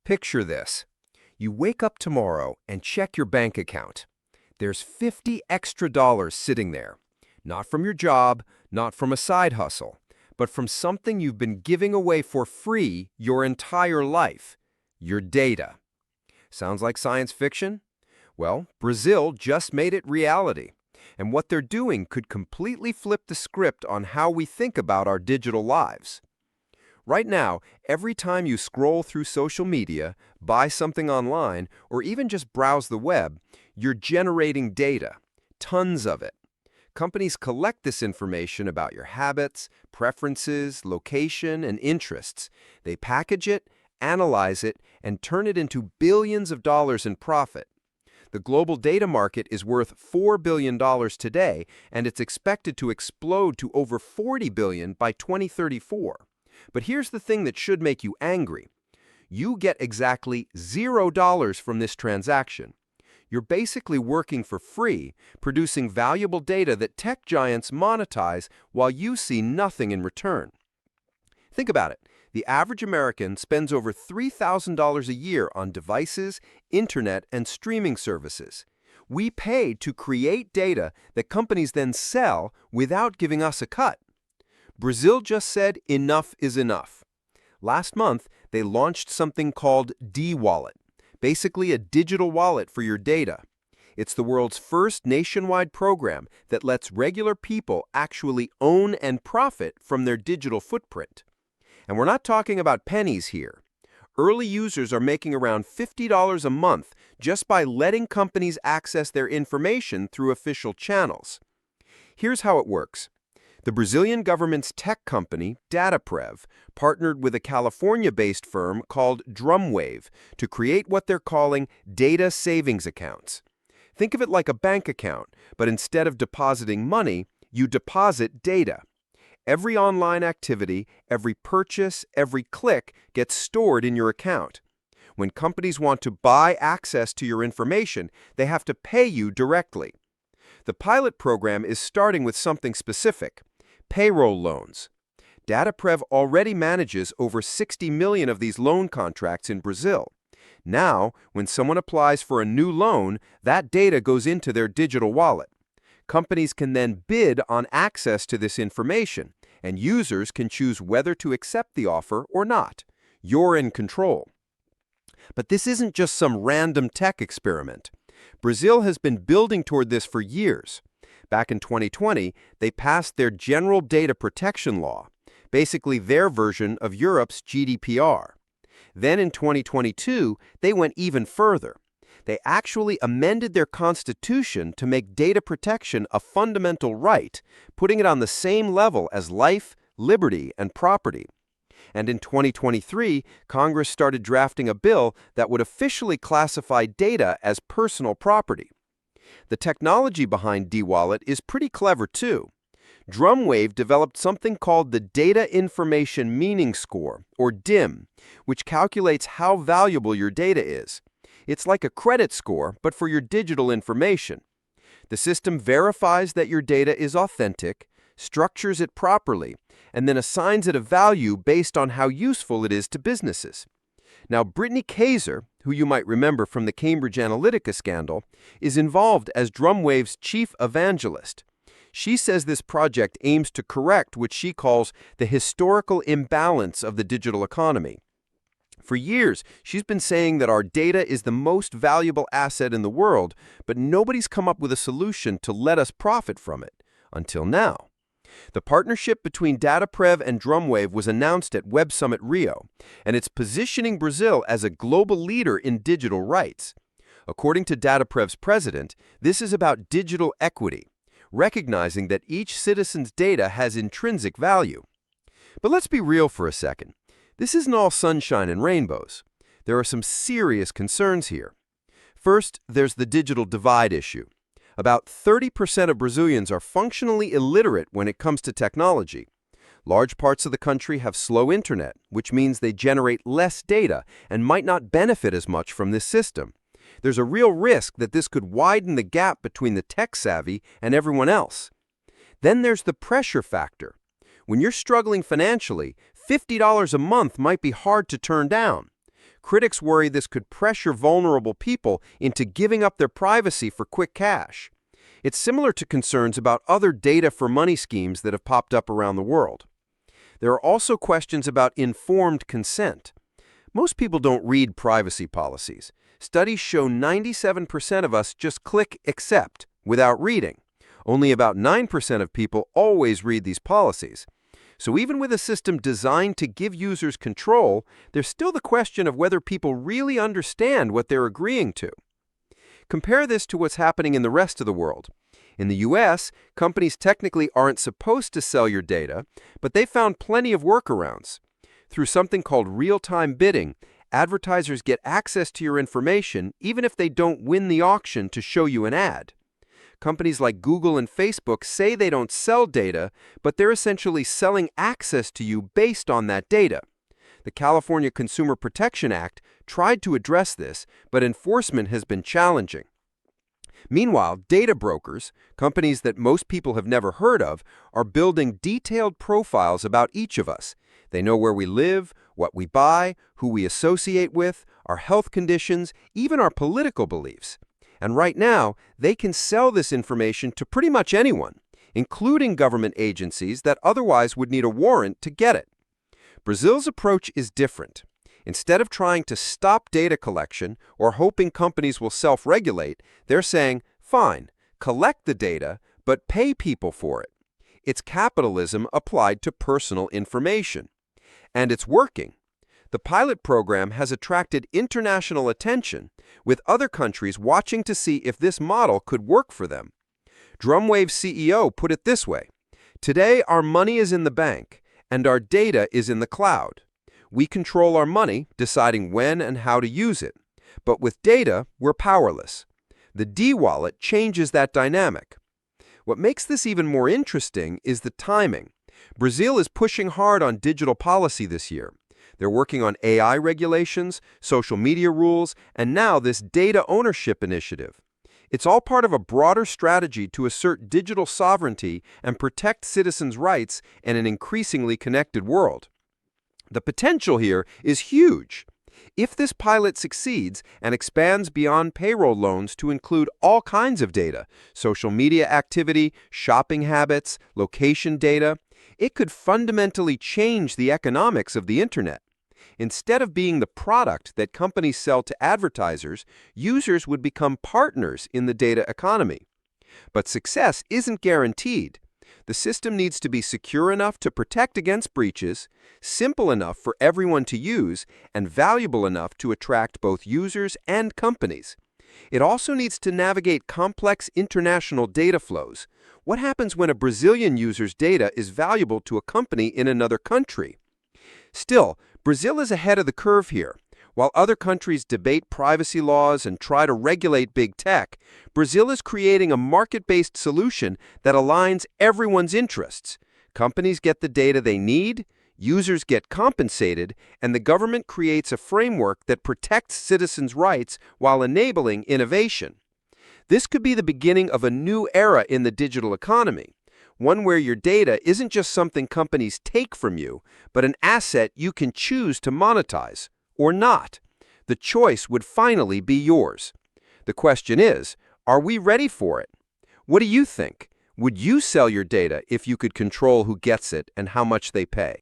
Picture this. You wake up tomorrow and check your bank account. There's $50 extra sitting there. Not from your job, not from a side hustle, but from something you've been giving away for free your entire life, your data. Sounds like science fiction? Well, Brazil just made it reality. And what they're doing could completely flip the script on how we think about our digital lives. Right now, every time you scroll through social media, buy something online, or even just browse the web, you're generating data, tons of it. Companies collect this information about your habits, preferences, location, and interests. They package it, analyze it, and turn it into billions of dollars in profit. The global data market is worth $4 billion today, and it's expected to explode to over $40 billion by 2034. But here's the thing that should make you angry. You get exactly $0 from this transaction. You're basically working for free, producing valuable data that tech giants monetize while you see nothing in return. Think about it. The average American spends over $3,000 a year on devices, internet, and streaming services. We pay to create data that companies then sell without giving us a cut. Brazil just said enough is enough. Last month, they launched something called dWallet, basically a digital wallet for your data. It's the world's first nationwide program that lets regular people actually own and profit from their digital footprint. And we're not talking about pennies here. Early users are making around $50 a month just by letting companies access their information through official channels. Here's how it works. The Brazilian government's tech company, DataPrev, partnered with a California-based firm called DrumWave to create what they're calling data savings accounts. Think of it like a bank account, but instead of depositing money, you deposit data. Every online activity, every purchase, every click gets stored in your account. When companies want to buy access to your information, they have to pay you directly. The pilot program is starting with something specific: payroll loans. DataPrev already manages over 60 million of these loan contracts in Brazil. Now, when someone applies for a new loan, that data goes into their digital wallet. Companies can then bid on access to this information, and users can choose whether to accept the offer or not. You're in control. But this isn't just some random tech experiment. Brazil has been building toward this for years. Back in 2020, they passed their General Data Protection Law, basically their version of Europe's GDPR. Then in 2022, they went even further. They actually amended their constitution to make data protection a fundamental right, putting it on the same level as life, liberty, and property. And in 2023, Congress started drafting a bill that would officially classify data as personal property. The technology behind dWallet is pretty clever too. DrumWave developed something called the Data Information Meaning Score, or DIM, which calculates how valuable your data is. It's like a credit score, but for your digital information. The system verifies that your data is authentic, structures it properly, and then assigns it a value based on how useful it is to businesses. Now, Brittany Kaiser, who you might remember from the Cambridge Analytica scandal, is involved as DrumWave's chief evangelist. She says this project aims to correct what she calls the historical imbalance of the digital economy. For years, she's been saying that our data is the most valuable asset in the world, but nobody's come up with a solution to let us profit from it, until now. The partnership between DataPrev and DrumWave was announced at Web Summit Rio, and it's positioning Brazil as a global leader in digital rights. According to DataPrev's president, this is about digital equity, recognizing that each citizen's data has intrinsic value. But let's be real for a second. This isn't all sunshine and rainbows. There are some serious concerns here. First, there's the digital divide issue. About 30% of Brazilians are functionally illiterate when it comes to technology. Large parts of the country have slow internet, which means they generate less data and might not benefit as much from this system. There's a real risk that this could widen the gap between the tech-savvy and everyone else. Then there's the pressure factor. When you're struggling financially, $50 a month might be hard to turn down. Critics worry this could pressure vulnerable people into giving up their privacy for quick cash. It's similar to concerns about other data for money schemes that have popped up around the world. There are also questions about informed consent. Most people don't read privacy policies. Studies show 97% of us just click accept without reading. Only about 9% of people always read these policies. So even with a system designed to give users control, there's still the question of whether people really understand what they're agreeing to. Compare this to what's happening in the rest of the world. In the US, companies technically aren't supposed to sell your data, but they found plenty of workarounds. Through something called real-time bidding, advertisers get access to your information even if they don't win the auction to show you an ad. Companies like Google and Facebook say they don't sell data, but they're essentially selling access to you based on that data. The California Consumer Protection Act tried to address this, but enforcement has been challenging. Meanwhile, data brokers, companies that most people have never heard of, are building detailed profiles about each of us. They know where we live, what we buy, who we associate with, our health conditions, even our political beliefs. And right now, they can sell this information to pretty much anyone, including government agencies that otherwise would need a warrant to get it. Brazil's approach is different. Instead of trying to stop data collection or hoping companies will self-regulate, they're saying, fine, collect the data, but pay people for it. It's capitalism applied to personal information. And it's working. The pilot program has attracted international attention, with other countries watching to see if this model could work for them. DrumWave CEO put it this way: "Today, our money is in the bank, and our data is in the cloud. We control our money, deciding when and how to use it. But with data, we're powerless." The dWallet changes that dynamic. What makes this even more interesting is the timing. Brazil is pushing hard on digital policy this year. They're working on AI regulations, social media rules, and now this data ownership initiative. It's all part of a broader strategy to assert digital sovereignty and protect citizens' rights in an increasingly connected world. The potential here is huge. If this pilot succeeds and expands beyond payroll loans to include all kinds of data, social media activity, shopping habits, location data, it could fundamentally change the economics of the internet. Instead of being the product that companies sell to advertisers, users would become partners in the data economy. But success isn't guaranteed. The system needs to be secure enough to protect against breaches, simple enough for everyone to use, and valuable enough to attract both users and companies. It also needs to navigate complex international data flows. What happens when a Brazilian user's data is valuable to a company in another country? Still, Brazil is ahead of the curve here. While other countries debate privacy laws and try to regulate big tech, Brazil is creating a market-based solution that aligns everyone's interests. Companies get the data they need, users get compensated, and the government creates a framework that protects citizens' rights while enabling innovation. This could be the beginning of a new era in the digital economy, one where your data isn't just something companies take from you, but an asset you can choose to monetize, or not. The choice would finally be yours. The question is, are we ready for it? What do you think? Would you sell your data if you could control who gets it and how much they pay?